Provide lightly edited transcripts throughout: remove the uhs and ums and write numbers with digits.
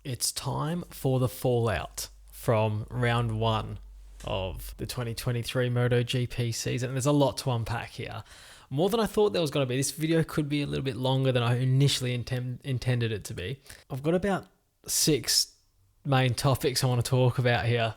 It's time for the fallout from round one of the 2023 MotoGP season. And there's a lot to unpack here. More than I thought there was going to be. This video could be a little bit longer than I initially intended it to be. I've got about 6 main topics I want to talk about here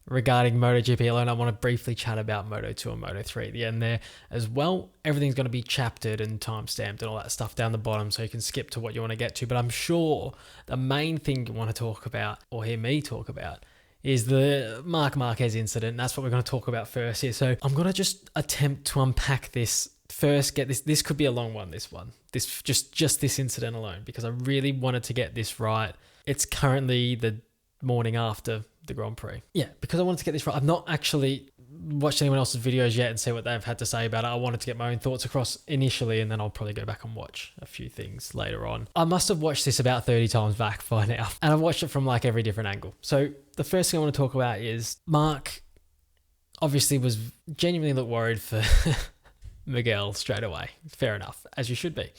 regarding MotoGP alone. I want to briefly chat about Moto2 and Moto3 at the end there as well. Everything's going to be chaptered and time-stamped and all that stuff down the bottom, so you can skip to what you want to get to. But I'm sure the main thing you want to talk about, or hear me talk about, is the Marc Marquez incident. That's what we're going to talk about first here. So I'm going to just attempt to unpack this first. Get this could be a long one, this one. This just this incident alone, because I really wanted to get this right. It's currently the morning after the Grand Prix. Yeah, because I wanted to get this right. I've not actually watched anyone else's videos yet and see what they've had to say about it. I wanted to get my own thoughts across initially, and then I'll probably go back and watch a few things later on. I must have watched this about 30 times back by now, and I've watched it from like every different angle. So the first thing I want to talk about is Marc obviously was genuinely looked worried for Miguel straight away. Fair enough, as you should be.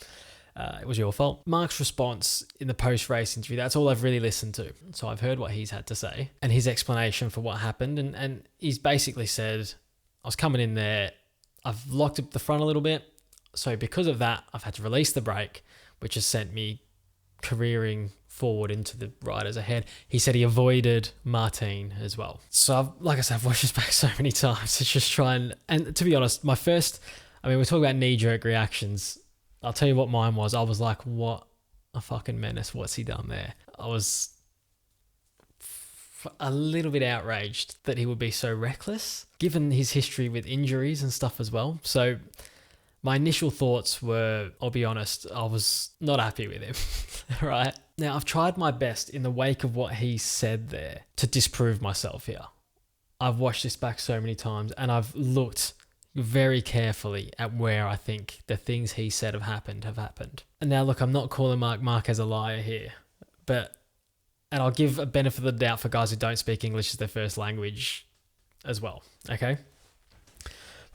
It was your fault. Marc's response in the post-race interview, that's all I've really listened to. So I've heard what he's had to say and his explanation for what happened. And he's basically said, I was coming in there, I've locked up the front a little bit. So because of that, I've had to release the brake, which has sent me careering forward into the riders ahead. He said he avoided Martin as well. So like I said, I've watched this back so many times to just try and to be honest, we're talking about knee-jerk reactions. I'll tell you what mine was. I was like, what a fucking menace. What's he done there? I was a little bit outraged that he would be so reckless, given his history with injuries and stuff as well. So my initial thoughts were, I'll be honest, I was not happy with him, right? Now, I've tried my best in the wake of what he said there to disprove myself here. I've watched this back so many times and I've looked very carefully at where I think the things he said have happened. And now look, I'm not calling Marc Marquez a liar here, and I'll give a benefit of the doubt for guys who don't speak English as their first language as well, okay?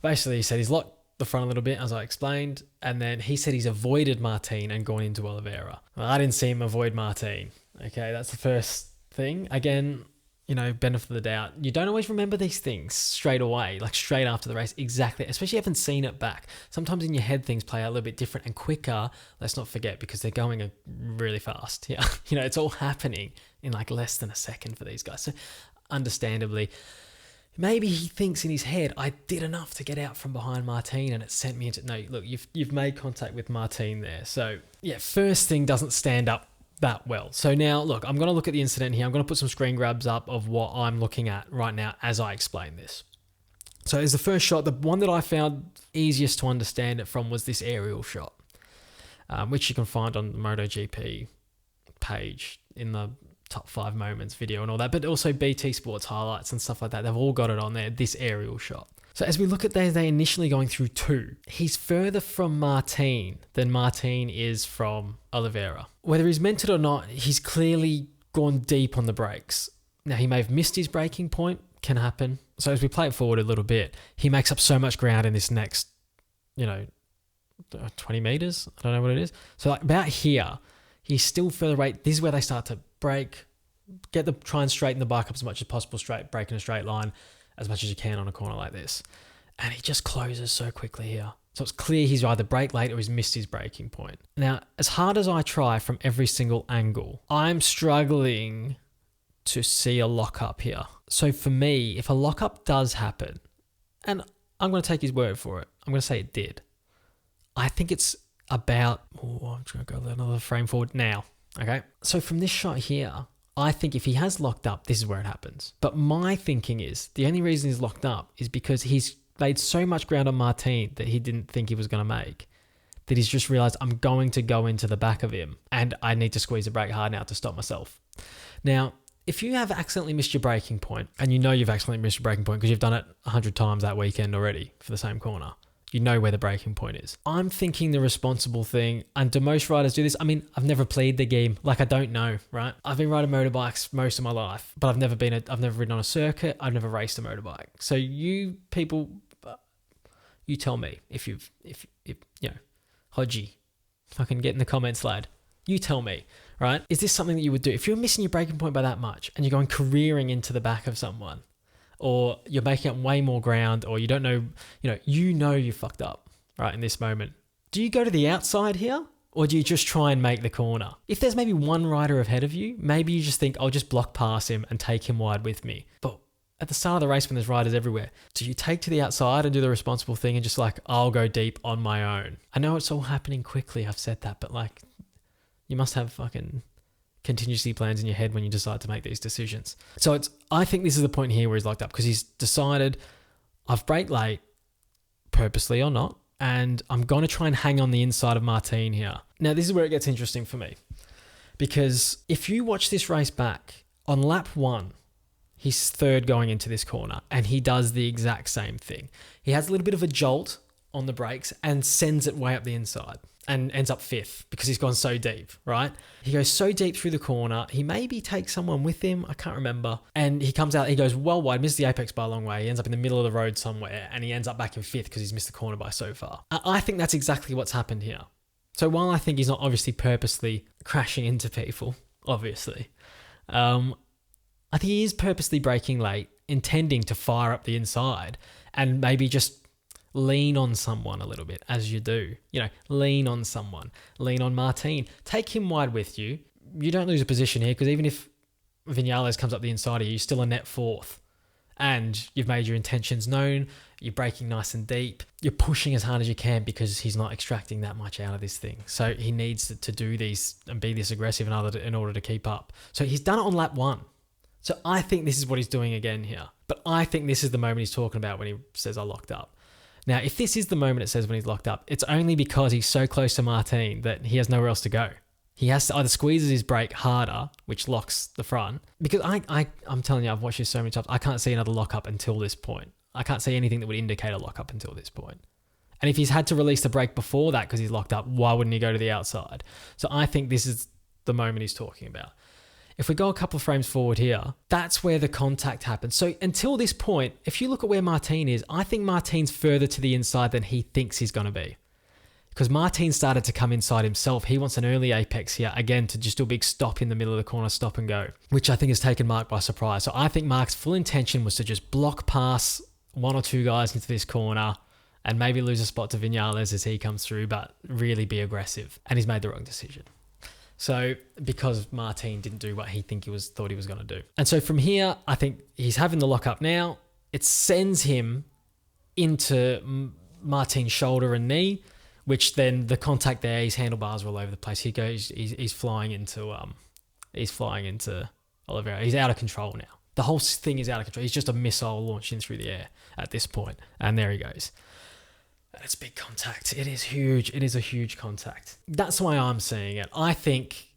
Basically, he said he's locked the front a little bit, as I explained, and then he said he's avoided Martin and gone into Oliveira. Well, I didn't see him avoid Martin, okay? That's the first thing. Again, benefit of the doubt. You don't always remember these things straight away, like straight after the race, exactly, especially if you haven't seen it back. Sometimes in your head, things play out a little bit different and quicker. Let's not forget, because they're going really fast. Yeah, it's all happening in like less than a second for these guys. So understandably, maybe he thinks in his head, I did enough to get out from behind Martin and it sent me into... No, look, you've made contact with Martin there. So yeah, first thing doesn't stand up that well. So now, look, I'm going to look at the incident here. I'm going to put some screen grabs up of what I'm looking at right now as I explain this. So as the first shot, the one that I found easiest to understand it from was this aerial shot, which you can find on the MotoGP page in the top 5 moments video and all that, but also BT Sports highlights and stuff like that. They've all got it on there, this aerial shot. So as we look at they initially going through 2, he's further from Martin than Martin is from Oliveira. Whether he's meant it or not, he's clearly gone deep on the brakes. Now, he may have missed his braking point, can happen. So as we play it forward a little bit, he makes up so much ground in this next, 20 meters. I don't know what it is. So like about here, he's still further away. This is where they start to brake, try and straighten the bike up as much as possible, brake in a straight line as much as you can on a corner like this. And he just closes so quickly here. So it's clear he's either braked late or he's missed his braking point. Now, as hard as I try from every single angle, I'm struggling to see a lockup here. So for me, if a lockup does happen, and I'm going to take his word for it, I'm going to say it did. I think it's about... I'm just going to go another frame forward now. Okay? So from this shot here, I think if he has locked up, this is where it happens. But my thinking is, the only reason he's locked up is because he's laid so much ground on Martin that he didn't think he was going to make, that he's just realized, I'm going to go into the back of him and I need to squeeze the brake hard now to stop myself. Now, if you have accidentally missed your braking point, and you've accidentally missed your braking point because you've done it 100 times that weekend already for the same corner, you know where the braking point is. I'm thinking the responsible thing, and do most riders do this? I mean, I've never played the game. Like, I don't know, right? I've been riding motorbikes most of my life, but I've never ridden on a circuit. I've never raced a motorbike. So you people, you tell me if Hodgie, fucking get in the comments, lad. You tell me, right? Is this something that you would do? If you're missing your braking point by that much and you're going careering into the back of someone, or you're making up way more ground, or you don't know, you know you fucked up, right, in this moment. Do you go to the outside here? Or do you just try and make the corner? If there's maybe one rider ahead of you, maybe you just think, I'll just block past him and take him wide with me. But at the start of the race when there's riders everywhere, do you take to the outside and do the responsible thing and just I'll go deep on my own? I know it's all happening quickly, I've said that, but you must have fucking contingency plans in your head when you decide to make these decisions. So I think this is the point here where he's locked up, because he's decided, I've braked late, purposely or not, and I'm going to try and hang on the inside of Martin here. Now, this is where it gets interesting for me, because if you watch this race back, on lap 1, he's third going into this corner, and he does the exact same thing. He has a little bit of a jolt on the brakes and sends it way up the inside and ends up 5th because he's gone so deep, right? He goes so deep through the corner. He maybe takes someone with him. I can't remember. And he comes out, he goes well wide, misses the apex by a long way. He ends up in the middle of the road somewhere, and he ends up back in 5th because he's missed the corner by so far. I think that's exactly what's happened here. So while I think he's not obviously purposely crashing into people, obviously, I think he is purposely braking late, intending to fire up the inside and maybe just lean on someone a little bit, as you do. Lean on someone. Lean on Martin. Take him wide with you. You don't lose a position here, because even if Vinales comes up the inside of you, you're still a net 4th. And you've made your intentions known. You're braking nice and deep. You're pushing as hard as you can because he's not extracting that much out of this thing. So he needs to do these and be this aggressive in order to keep up. So he's done it on lap 1. So I think this is what he's doing again here. But I think this is the moment he's talking about when he says, I locked up. Now, if this is the moment it says when he's locked up, it's only because he's so close to Martin that he has nowhere else to go. He has to either squeeze his brake harder, which locks the front. Because I'm telling you, I've watched this so many times, I can't see another lockup until this point. I can't see anything that would indicate a lockup until this point. And if he's had to release the brake before that because he's locked up, why wouldn't he go to the outside? So I think this is the moment he's talking about. If we go a couple of frames forward here, that's where the contact happens. So until this point, if you look at where Martin is, I think Martin's further to the inside than he thinks he's going to be. Because Martin started to come inside himself. He wants an early apex here, again, to just do a big stop in the middle of the corner, stop and go, which I think has taken Marc by surprise. So I think Marc's full intention was to just block past 1 or 2 guys into this corner and maybe lose a spot to Vinales as he comes through, but really be aggressive. And he's made the wrong decision. So because Martin didn't do what he thought he was going to do. And so from here, I think he's having the lockup now. It sends him into Martin's shoulder and knee, which then the contact there, his handlebars are all over the place. He's flying into Oliveira. He's out of control now. The whole thing is out of control. He's just a missile launching through the air at this point. And there he goes. It's big contact. It is huge. It is a huge contact. That's why I'm seeing it. I think,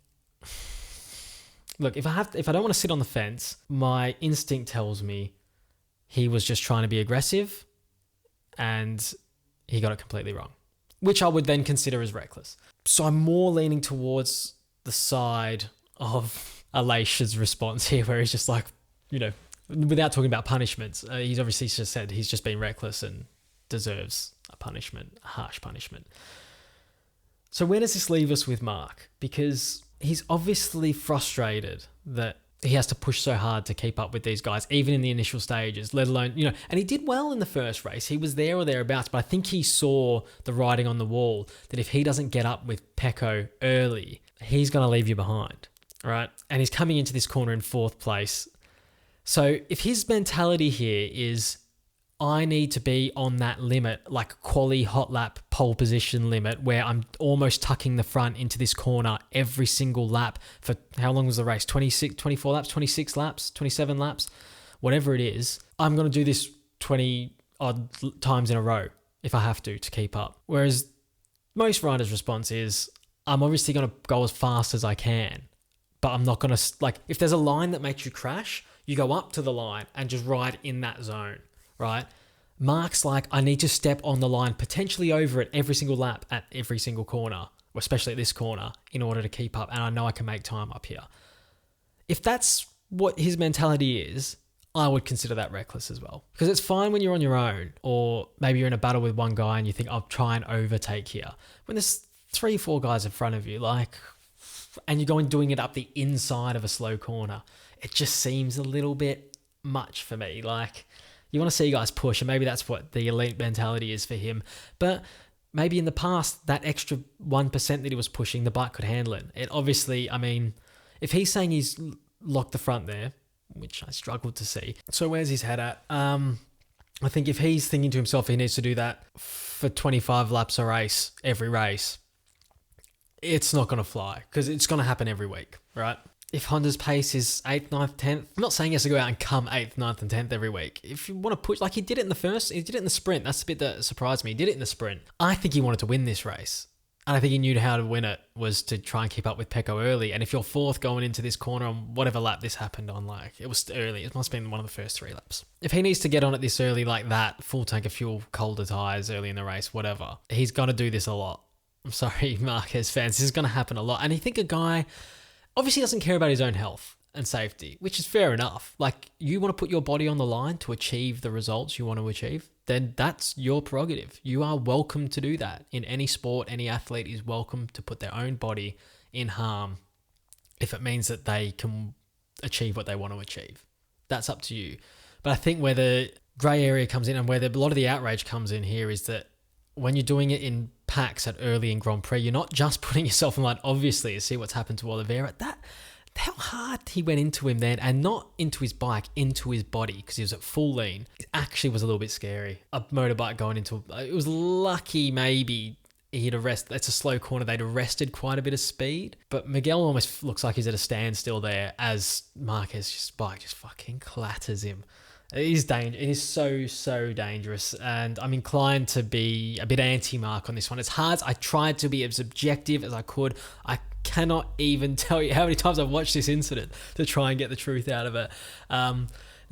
look, if I don't want to sit on the fence, my instinct tells me he was just trying to be aggressive and he got it completely wrong, which I would then consider as reckless. So I'm more leaning towards the side of Alicia's response here, where he's just without talking about punishments, he's obviously just said he's just been reckless and deserves a punishment, a harsh punishment. So where does this leave us with Marc? Because he's obviously frustrated that he has to push so hard to keep up with these guys, even in the initial stages, let alone, and he did well in the first race. He was there or thereabouts, but I think he saw the writing on the wall that if he doesn't get up with Pecco early, he's going to leave you behind, right? And he's coming into this corner in 4th place. So if his mentality here is, I need to be on that limit, like quali hot lap pole position limit, where I'm almost tucking the front into this corner every single lap for how long was the race? 26, 24 laps, 26 laps, 27 laps, whatever it is. I'm going to do this 20 odd times in a row if I have to keep up. Whereas most riders' response is, I'm obviously going to go as fast as I can, but I'm not going to, if there's a line that makes you crash, you go up to the line and just ride in that zone. Right? Marc's I need to step on the line, potentially over it every single lap at every single corner, or especially at this corner, in order to keep up. And I know I can make time up here. If that's what his mentality is, I would consider that reckless as well. Because it's fine when you're on your own, or maybe you're in a battle with one guy and you think, I'll try and overtake here. When there's 3-4 guys in front of you, and you're going doing it up the inside of a slow corner. It just seems a little bit much for me. Like, you want to see guys push, and maybe that's what the elite mentality is for him. But maybe in the past, that extra 1% that he was pushing, the bike could handle it. It obviously, I mean, if he's saying he's locked the front there, which I struggled to see. So where's his head at? I think if he's thinking to himself he needs to do that for 25 laps a race, every race, it's not going to fly, because it's going to happen every week, right? If Honda's pace is 8th, 9th, 10th, I'm not saying he has to go out and come 8th, 9th and 10th every week. If you want to push, like he did it in the sprint. That's the bit that surprised me. He did it in the sprint. I think he wanted to win this race. And I think he knew how to win it was to try and keep up with Pecco early. And if you're fourth going into this corner on whatever lap this happened on, like, it was early. It must have been one of the first 3 laps. If he needs to get on it this early like that, full tank of fuel, colder tyres early in the race, whatever, he's going to do this a lot. I'm sorry, Marquez fans. This is going to happen a lot. And you think a guy obviously doesn't care about his own health and safety, which is fair enough. Like, you want to put your body on the line to achieve the results you want to achieve, then that's your prerogative. You are welcome to do that. In any sport, any athlete is welcome to put their own body in harm if it means that they can achieve what they want to achieve. That's up to you. But I think where the grey area comes in and where a lot of the outrage comes in here is that when you're doing it in packs at early in Grand Prix, you're not just putting yourself in line, obviously, to see what's happened to Oliveira. How hard he went into him then, and not into his bike, into his body, because he was at full lean. It actually was a little bit scary. A motorbike going into it was lucky maybe he'd arrest. It's a slow corner. They'd arrested quite a bit of speed, but Miguel almost looks like he's at a standstill there as Marquez's bike just fucking clatters him. It is dangerous. It is so dangerous, and I'm inclined to be a bit anti-Marc on this one. It's hard. I tried to be as objective as I could. I cannot even tell you how many times I've watched this incident to try and get the truth out of it. Now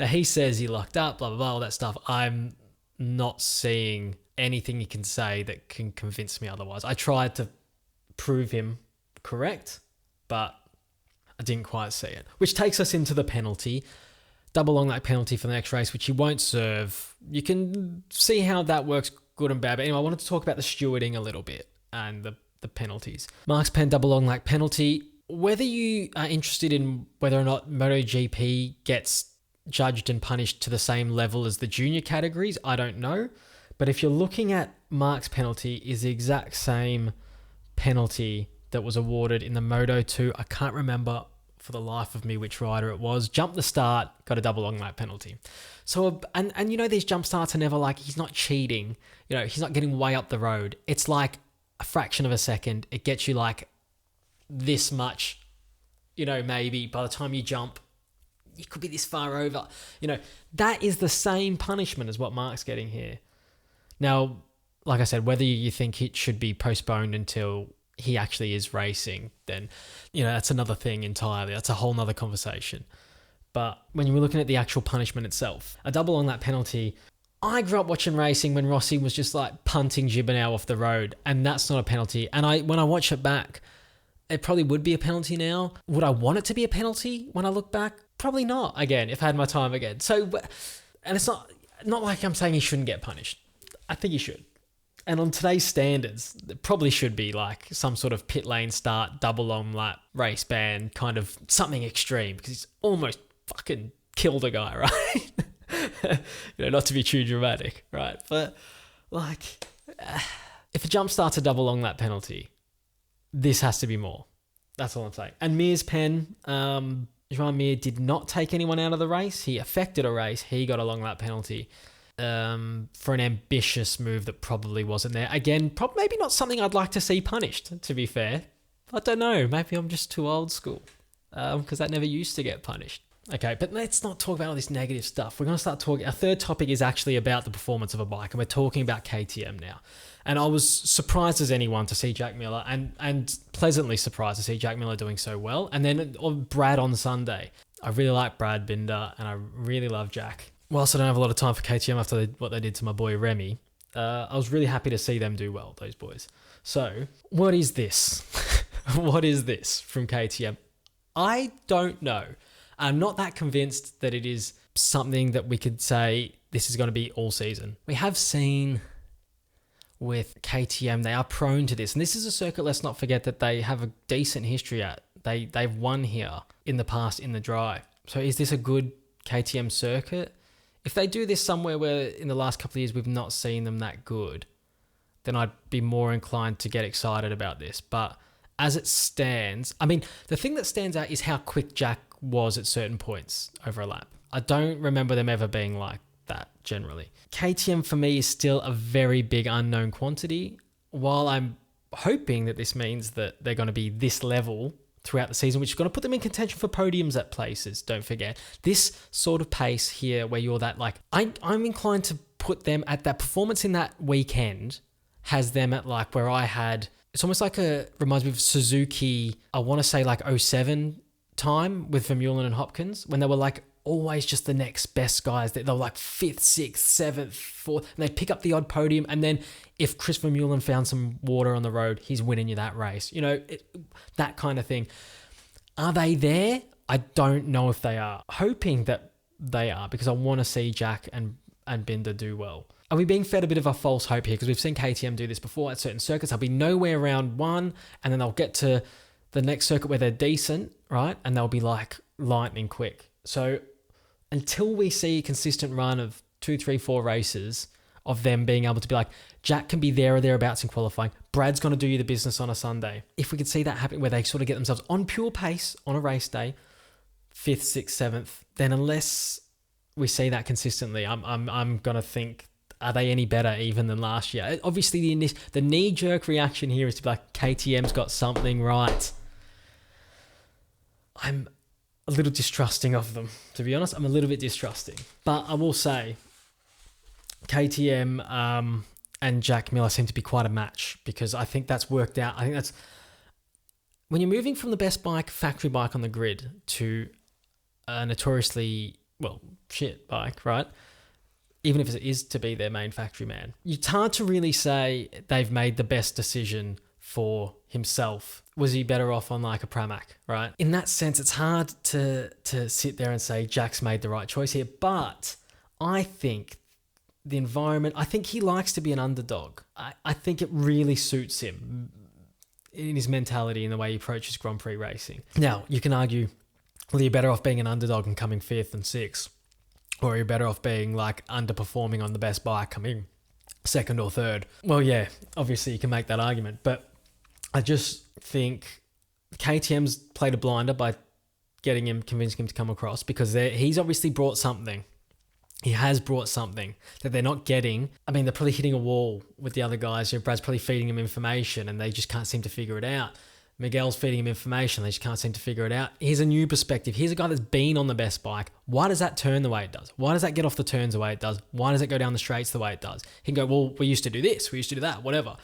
he says he locked up, blah, blah, blah, all that stuff. I'm not seeing anything he can say that can convince me otherwise. I tried to prove him correct, but I didn't quite see it. Which takes us into the penalty. Double long lap penalty for the next race, which he won't serve. You can see how that works good and bad. But anyway, I wanted to talk about the stewarding a little bit and the penalties. Marc's pen double long lap penalty. Whether you are interested in whether or not MotoGP gets judged and punished to the same level as the junior categories, I don't know. But if you're looking at Marc's penalty is the exact same penalty that was awarded in the Moto 2. I can't remember for the life of me which rider it was. Jumped the start, got a double long lap penalty. So, and you know, these jump starts are never like, he's not cheating. You know, he's not getting way up the road. It's like a fraction of a second. It gets you like this much, you know, maybe by the time you jump, you could be this far over. You know, that is the same punishment as what Marc's getting here. Now, like I said, whether you think it should be postponed until he actually is racing, then, you know, that's another thing entirely. That's a whole nother conversation. But when you were looking at the actual punishment itself, a double on that penalty, I grew up watching racing when Rossi was just like punting Gibernau off the road, and that's not a penalty. And when I watch it back, it probably would be a penalty now. Would I want it to be a penalty when I look back? Probably not, again, if I had my time again. So, and it's not like I'm saying he shouldn't get punished. I think he should. And on today's standards, it probably should be like some sort of pit lane start, double long lap, race ban, kind of something extreme, because he's almost fucking killed a guy, right? You know, not to be too dramatic, right? But like, if a jump starts a double long lap penalty, this has to be more. That's all I'm saying. And Mir's pen, Joan Mir did not take anyone out of the race. He affected a race. He got a long lap penalty. For an ambitious move that probably wasn't there. Again, maybe not something I'd like to see punished, to be fair. I don't know. Maybe I'm just too old school because that never used to get punished. Okay, but let's not talk about all this negative stuff. We're going to start talking. Our third topic is actually about the performance of a bike, and we're talking about KTM now. And I was surprised as anyone to see Jack Miller, and pleasantly surprised to see Jack Miller doing so well. And then Brad on Sunday. I really like Brad Binder, and I really love Jack. Whilst I don't have a lot of time for KTM after what they did to my boy Remy, I was really happy to see them do well, those boys. So, what is this? What is this from KTM? I don't know. I'm not that convinced that it is something that we could say this is going to be all season. We have seen with KTM, they are prone to this. And this is a circuit, let's not forget, that they have a decent history at. They've won here in the past in the dry. So is this a good KTM circuit? If they do this somewhere where in the last couple of years we've not seen them that good, then I'd be more inclined to get excited about this. But as it stands, I mean, the thing that stands out is how quick Jack was at certain points over a lap. I don't remember them ever being like that generally. KTM for me is still a very big unknown quantity. While I'm hoping that this means that they're going to be this level throughout the season, which is going to put them in contention for podiums at places, don't forget. This sort of pace here where you're that like, I'm inclined to put them at that performance in that weekend has them at like where I had, it's almost like reminds me of Suzuki, I want to say like 07 time with Vermeulen and Hopkins, when they were like always just the next best guys. They were like 5th, 6th, 7th, 4th, and they'd pick up the odd podium. And then if Chris Vermeulen found some water on the road, he's winning you that race. You know, that kind of thing. Are they there? I don't know if they are. Hoping that they are, because I want to see Jack and Binder do well. Are we being fed a bit of a false hope here? Because we've seen KTM do this before at certain circuits. They'll be nowhere around one, and then they'll get to the next circuit where they're decent, right? And they'll be like lightning quick. So until we see a consistent run of 2, 3, 4 races of them being able to be like, Jack can be there or thereabouts in qualifying, Brad's going to do you the business on a Sunday. If we could see that happen where they sort of get themselves on pure pace on a race day, 5th, 6th, 7th, then unless we see that consistently, I'm going to think, are they any better even than last year? Obviously, the knee-jerk reaction here is to be like, KTM's got something right. I'm a little distrusting of them, to be honest. I'm a little bit distrusting. But I will say, KTM and Jack Miller seem to be quite a match, because I think that's worked out. I think that's... When you're moving from the best bike, factory bike on the grid, to a notoriously, well, shit bike, right? Even if it is to be their main factory man, it's hard to really say they've made the best decision for himself. Was he better off on like a Pramac, right? In that sense, it's hard to sit there and say Jack's made the right choice here. But I think the environment, I think he likes to be an underdog. I think it really suits him in his mentality and the way he approaches Grand Prix racing. Now, you can argue, well, you're better off being an underdog and coming 5th and 6th. Or you're better off being like underperforming on the best bike, coming 2nd or 3rd. Well, yeah, obviously you can make that argument, but I just think KTM's played a blinder by convincing him to come across, because he's obviously brought something. He has brought something that they're not getting. I mean, they're probably hitting a wall with the other guys. You know, Brad's probably feeding him information and they just can't seem to figure it out. Miguel's feeding him information. They just can't seem to figure it out. Here's a new perspective. Here's a guy that's been on the best bike. Why does that turn the way it does? Why does that get off the turns the way it does? Why does it go down the straights the way it does? He can go, well, we used to do this. We used to do that, whatever.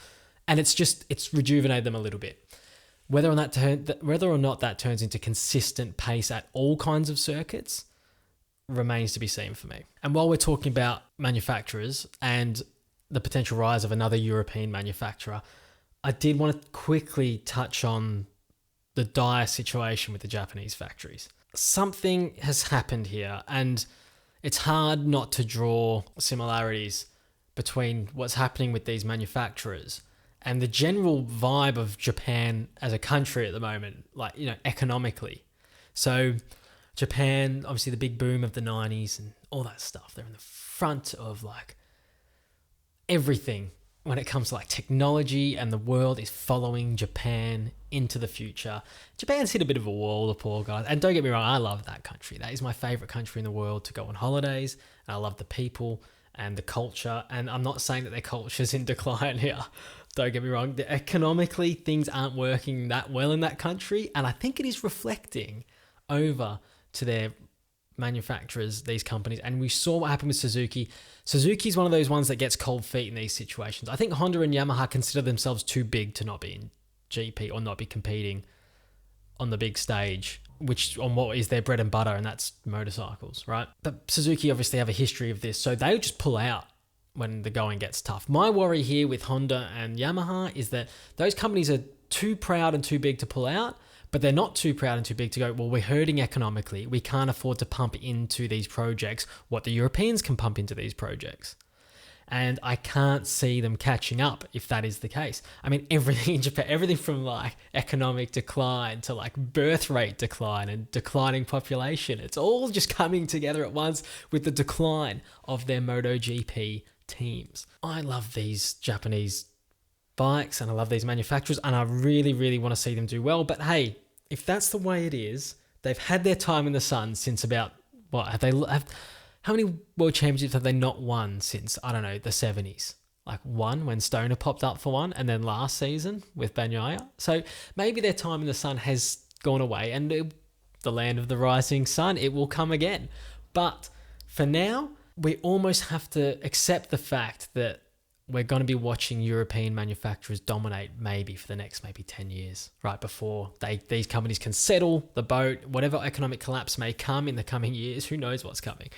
And it's rejuvenated them a little bit. Whether or not that turns into consistent pace at all kinds of circuits remains to be seen for me. And while we're talking about manufacturers and the potential rise of another European manufacturer, I did want to quickly touch on the dire situation with the Japanese factories. Something has happened here, and it's hard not to draw similarities between what's happening with these manufacturers and the general vibe of Japan as a country at the moment, like, you know, economically. So Japan, obviously the big boom of the 90s and all that stuff, they're in the front of like everything when it comes to like technology, and the world is following Japan into the future. Japan's hit a bit of a wall, the poor guys. And don't get me wrong, I love that country. That is my favorite country in the world to go on holidays. And I love the people and the culture. And I'm not saying that their culture's in decline here. Don't get me wrong. Economically, things aren't working that well in that country. And I think it is reflecting over to their manufacturers, these companies. And we saw what happened with Suzuki. Suzuki's one of those ones that gets cold feet in these situations. I think Honda and Yamaha consider themselves too big to not be in GP or not be competing on the big stage, which on what is their bread and butter, and that's motorcycles, right? But Suzuki obviously have a history of this, so they'll just pull out when the going gets tough. My worry here with Honda and Yamaha is that those companies are too proud and too big to pull out, but they're not too proud and too big to go, well, we're hurting economically. We can't afford to pump into these projects what the Europeans can pump into these projects. And I can't see them catching up if that is the case. I mean, everything in Japan, everything from like economic decline to like birth rate decline and declining population, it's all just coming together at once with the decline of their MotoGP teams. I love these Japanese bikes and I love these manufacturers and I really, really want to see them do well. But hey, if that's the way it is, they've had their time in the sun since about, how many world championships have they not won since, I don't know, the 70s? Like one when Stoner popped up for one, and then last season with Bagnaia. So maybe their time in the sun has gone away, and the land of the rising sun, it will come again. But for now, we almost have to accept the fact that we're going to be watching European manufacturers dominate maybe for the next 10 years, right? Before these companies can settle the boat, whatever economic collapse may come in the coming years, who knows what's coming?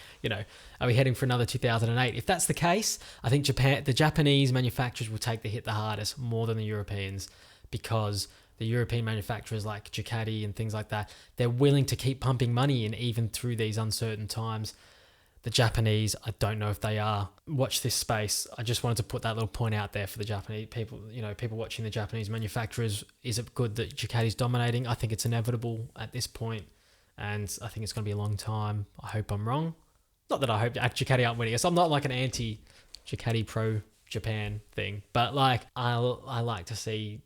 Are we heading for another 2008? If that's the case, I think the Japanese manufacturers will take the hit the hardest more than the Europeans, because the European manufacturers like Ducati and things like that, they're willing to keep pumping money in even through these uncertain times. The Japanese, I don't know if they are. Watch this space. I just wanted to put that little point out there for the Japanese people, people watching the Japanese manufacturers. Is it good that Ducati's dominating? I think it's inevitable at this point, and I think it's going to be a long time. I hope I'm wrong. Not that I hope Ducati aren't winning. So I'm not like an anti-Ducati pro-Japan thing, but like I like to see,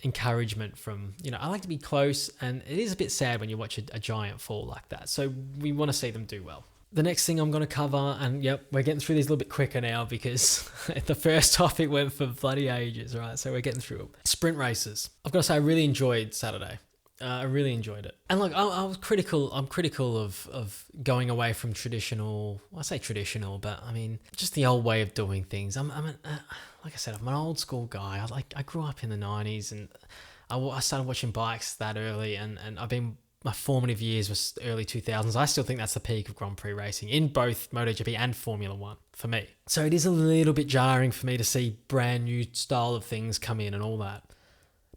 encouragement from, I like to be close, and it is a bit sad when you watch a giant fall like that. So we want to see them do well. The next thing I'm going to cover, and yep, we're getting through these a little bit quicker now because the first topic went for bloody ages, right? So we're getting through it. Sprint races. I've got to say, I really enjoyed Saturday. I really enjoyed it. And like, I was critical. I'm critical of going away from traditional. Well, I say traditional, but I mean just the old way of doing things. Like I said, I'm an old school guy. I grew up in the 90s, and I started watching bikes that early, and my formative years was early 2000s. I still think that's the peak of Grand Prix racing in both MotoGP and Formula One for me. So it is a little bit jarring for me to see brand new style of things come in and all that.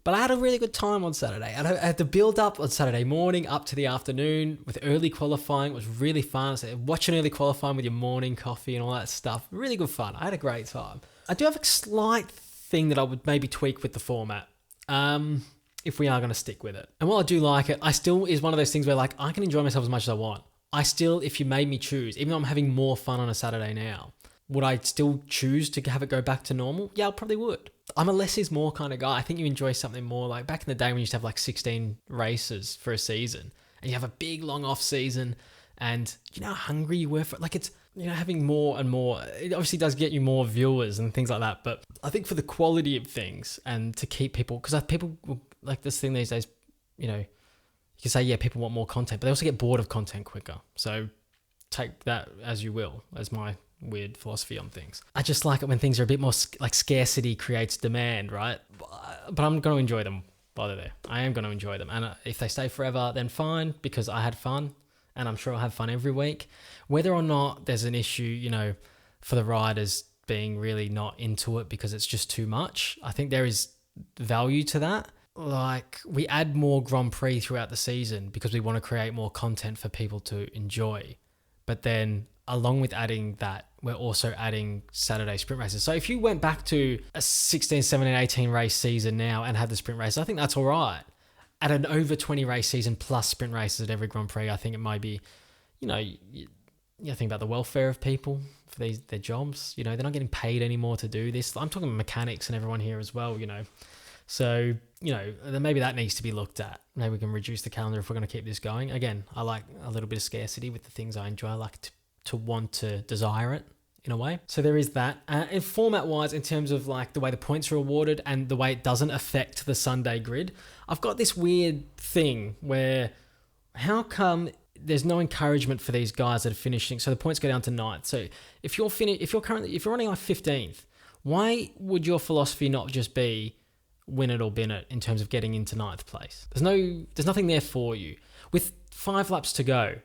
But I had a really good time on Saturday. I had the build up on Saturday morning up to the afternoon with early qualifying. It was really fun. So watching early qualifying with your morning coffee and all that stuff. Really good fun. I had a great time. I do have a slight thing that I would maybe tweak with the format. If we are going to stick with it. And while I do like it, I still is one of those things where like I can enjoy myself as much as I want. I still, if you made me choose, even though I'm having more fun on a Saturday now, would I still choose to have it go back to normal? Yeah, I probably would. I'm a less is more kind of guy. I think you enjoy something more like back in the day when you used to have like 16 races for a season and you have a big long off season, and you know how hungry you were for it. Like it's, having more and more, it obviously does get you more viewers and things like that. But I think for the quality of things and to keep people, because people like this thing these days, you can say, yeah, people want more content, but they also get bored of content quicker. So take that as you will, as my weird philosophy on things. I just like it when things are a bit more like scarcity creates demand, right? But I'm going to enjoy them while they're there. I am going to enjoy them. And if they stay forever, then fine, because I had fun. And I'm sure I'll have fun every week. Whether or not there's an issue, for the riders being really not into it because it's just too much, I think there is value to that. Like, we add more Grand Prix throughout the season because we want to create more content for people to enjoy. But then, along with adding that, we're also adding Saturday sprint races. So if you went back to a 16, 17, 18 race season now and had the sprint race, I think that's all right. At an over 20 race season plus sprint races at every Grand Prix, I think it might be, you think about the welfare of people for their jobs. They're not getting paid anymore to do this. I'm talking mechanics and everyone here as well, So, then maybe that needs to be looked at. Maybe we can reduce the calendar if we're going to keep this going. Again, I like a little bit of scarcity with the things I enjoy. I like to want to desire it in a way. So there is that. And format-wise, in terms of like the way the points are awarded and the way it doesn't affect the Sunday grid, I've got this weird thing where how come there's no encouragement for these guys that are finishing? So the points go down to 9th. So if you're running like 15th, why would your philosophy not just be win it or bin it in terms of getting into 9th place? There's nothing there for you. With 5 laps to go,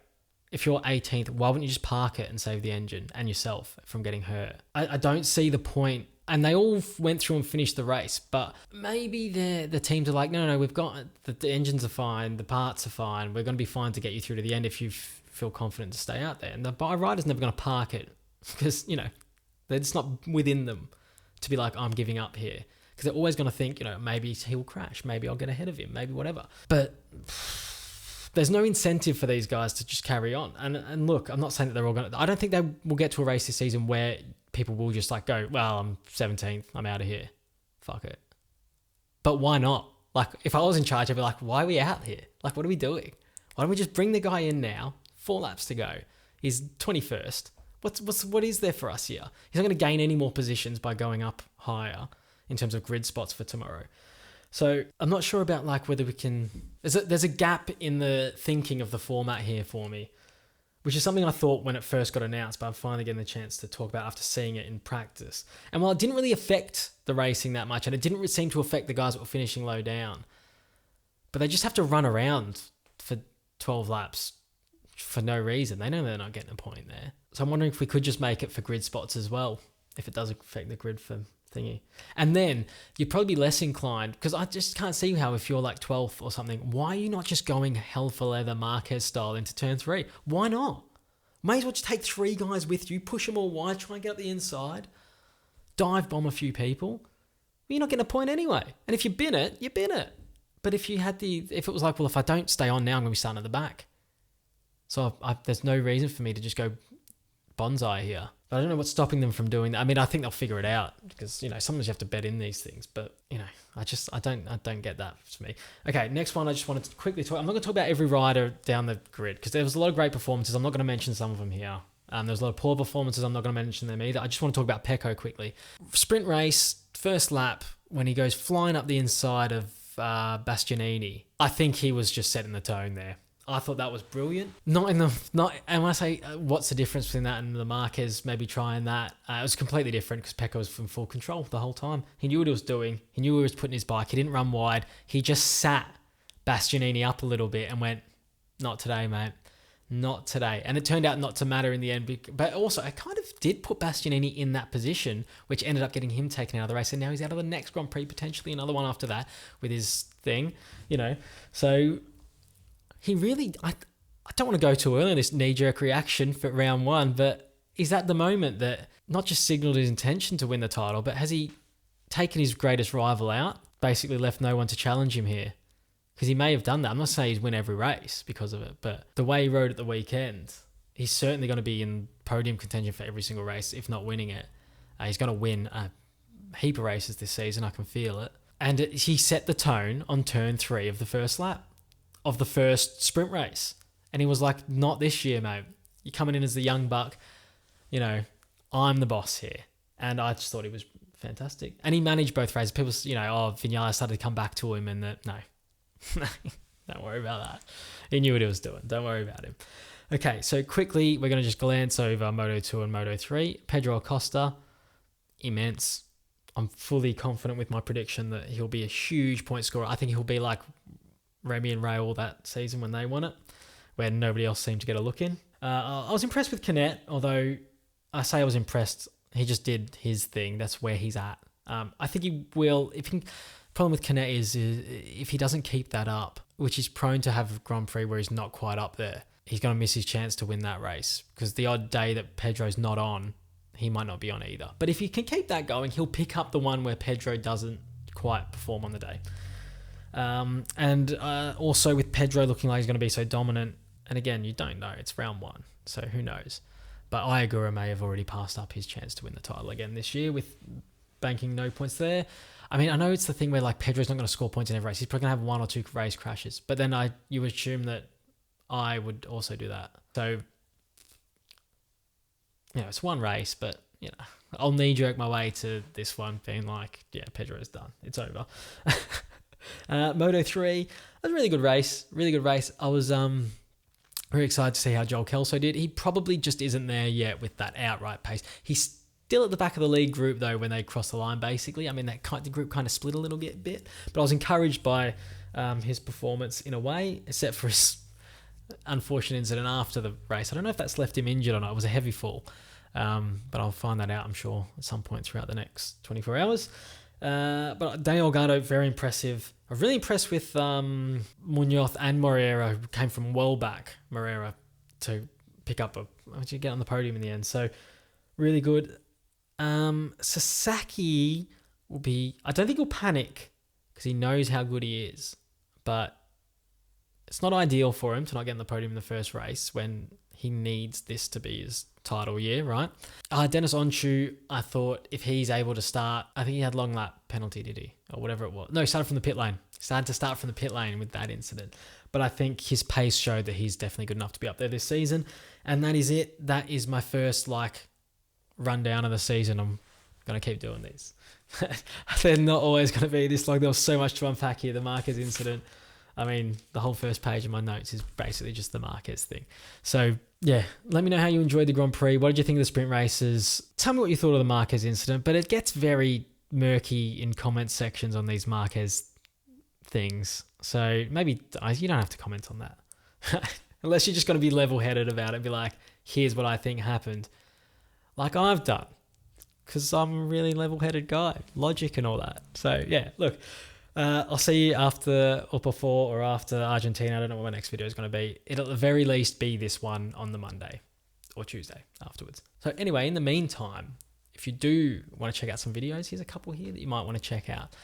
if you're 18th, why wouldn't you just park it and save the engine and yourself from getting hurt? I don't see the point. And they all went through and finished the race, but maybe the teams are like, no, we've got the engines are fine, the parts are fine, we're going to be fine to get you through to the end if you feel confident to stay out there. And the rider's never going to park it because, They're just not within them to be like, I'm giving up here. Because they're always going to think, maybe he'll crash. Maybe I'll get ahead of him. Maybe whatever. But there's no incentive for these guys to just carry on. And look, I'm not saying that they're all going to... I don't think they will get to a race this season where people will just like go, well, I'm 17th. I'm out of here. Fuck it. But why not? Like, if I was in charge, I'd be like, why are we out here? Like, what are we doing? Why don't we just bring the guy in now? 4 laps to go. He's 21st. What is there for us here? He's not going to gain any more positions by going up higher in terms of grid spots for tomorrow. So I'm not sure about like whether we can... There's a gap in the thinking of the format here for me, which is something I thought when it first got announced, but I'm finally getting the chance to talk about after seeing it in practice. And while it didn't really affect the racing that much, and it didn't seem to affect the guys that were finishing low down, but they just have to run around for 12 laps for no reason. They know they're not getting a point there. So I'm wondering if we could just make it for grid spots as well, if it does affect the grid for thingy. And then you'd probably be less inclined, because I just can't see how, if you're like 12th or something, why are you not just going hell for leather Marquez style into turn 3? Why not? May as well just take 3 guys with you, push them all wide, try and get up the inside, dive bomb a few people. You're not getting a point anyway. And if you bin it, you bin it. But if it was like, well, if I don't stay on now, I'm going to be starting at the back. So there's no reason for me to just go bonsai here. But I don't know what's stopping them from doing that. I mean, I think they'll figure it out, because, sometimes you have to bet in these things. But, I don't get that for me. Okay, next one I just wanted to quickly talk. I'm not going to talk about every rider down the grid, because there was a lot of great performances. I'm not going to mention some of them here. There's a lot of poor performances. I'm not going to mention them either. I just want to talk about Pecco quickly. Sprint race, first lap, when he goes flying up the inside of Bastianini. I think he was just setting the tone there. I thought that was brilliant. And when I say what's the difference between that and the Marquez maybe trying that, it was completely different, because Pecco was in full control the whole time. He knew what he was doing. He knew where he was putting his bike. He didn't run wide. He just sat Bastianini up a little bit and went, not today, mate. Not today. And it turned out not to matter in the end. But also, I kind of did put Bastianini in that position, which ended up getting him taken out of the race. And now he's out of the next Grand Prix, potentially another one after that with his thing, So... he really, I don't want to go too early in this knee-jerk reaction for round 1, but is that the moment that not just signalled his intention to win the title, but has he taken his greatest rival out, basically left no one to challenge him here? Because he may have done that. I'm not saying he'd win every race because of it, but the way he rode at the weekend, he's certainly going to be in podium contention for every single race, if not winning it. He's going to win a heap of races this season, I can feel it. And he set the tone on turn 3 of the first lap of the first sprint race. And he was like, not this year, mate. You're coming in as the young buck. I'm the boss here. And I just thought he was fantastic. And he managed both races. People, Vinales started to come back to him, and no. Don't worry about that. He knew what he was doing. Don't worry about him. Okay, so quickly, we're going to just glance over Moto2 and Moto3. Pedro Acosta, immense. I'm fully confident with my prediction that he'll be a huge point scorer. I think he'll be like Remy and Rail that season when they won it, where nobody else seemed to get a look in. I was impressed with Canet, although I say I was impressed. He just did his thing. That's where he's at. I think he will. Problem with Canet is if he doesn't keep that up, which he's prone to have a Grand Prix where he's not quite up there, he's going to miss his chance to win that race, because the odd day that Pedro's not on, he might not be on either. But if he can keep that going, he'll pick up the one where Pedro doesn't quite perform on the day. And also with Pedro looking like he's going to be so dominant, and again, you don't know, it's round 1, so who knows. But Ayagura may have already passed up his chance to win the title again this year with banking no points there. I mean, I know it's the thing where like Pedro's not going to score points in every race. He's probably going to have 1 or 2 race crashes, but then you assume that I would also do that. So, it's one race, but I'll knee-jerk my way to this one being like, yeah, Pedro's done. It's over. Moto3, that was a really good race. I was very excited to see how Joel Kelso did. He probably just isn't there yet with that outright pace. He's still at the back of the lead group though when they cross the line, basically. I mean, the group kind of split a little bit, but I was encouraged by his performance in a way, except for his unfortunate incident after the race. I don't know if that's left him injured or not. It was a heavy fall, but I'll find that out, I'm sure, at some point throughout the next 24 hours. But Daniel Gargano, very impressive. I'm really impressed with Munoz and Moreira, who came from well back, Moreira, to pick up to get on the podium in the end. So really good. Sasaki will be... I don't think he'll panic because he knows how good he is. But it's not ideal for him to not get in the podium in the first race when he needs this to be his title year, right? Dennis Onshu, I thought if he's able to start... I think he had long lap penalty, did he? Or whatever it was. No, he started from the pit lane. He started to start from the pit lane with that incident. But I think his pace showed that he's definitely good enough to be up there this season. And that is it. That is my first, rundown of the season. I'm going to keep doing these. They're not always going to be this long. There was so much to unpack here. The Marquez incident. I mean, the whole first page of my notes is basically just the Marquez thing. So, yeah, let me know how you enjoyed the Grand Prix. What did you think of the sprint races? Tell me what you thought of the Marquez incident. But it gets very murky in comment sections on these Marquez things. So maybe you don't have to comment on that. Unless you're just going to be level-headed about it and be like, here's what I think happened. Like I've done. Because I'm a really level-headed guy. Logic and all that. So, yeah, look. I'll see you after or before or after Argentina. I don't know what my next video is going to be. It'll at the very least be this one on the Monday or Tuesday afterwards. So anyway, in the meantime, if you do want to check out some videos, here's a couple here that you might want to check out.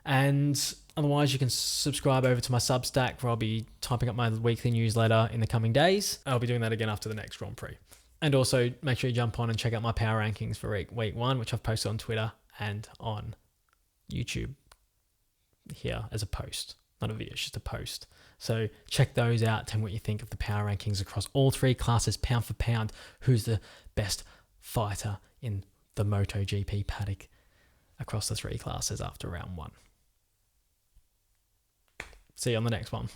And otherwise, you can subscribe over to my Substack where I'll be typing up my weekly newsletter in the coming days. I'll be doing that again after the next Grand Prix. And also make sure you jump on and check out my power rankings for week 1, which I've posted on Twitter and on YouTube here as a post. Not a video, it's just a post. So check those out. Tell me what you think of the power rankings across all 3 classes, pound for pound. Who's the best fighter in the MotoGP paddock across the 3 classes after round 1. See you on the next one.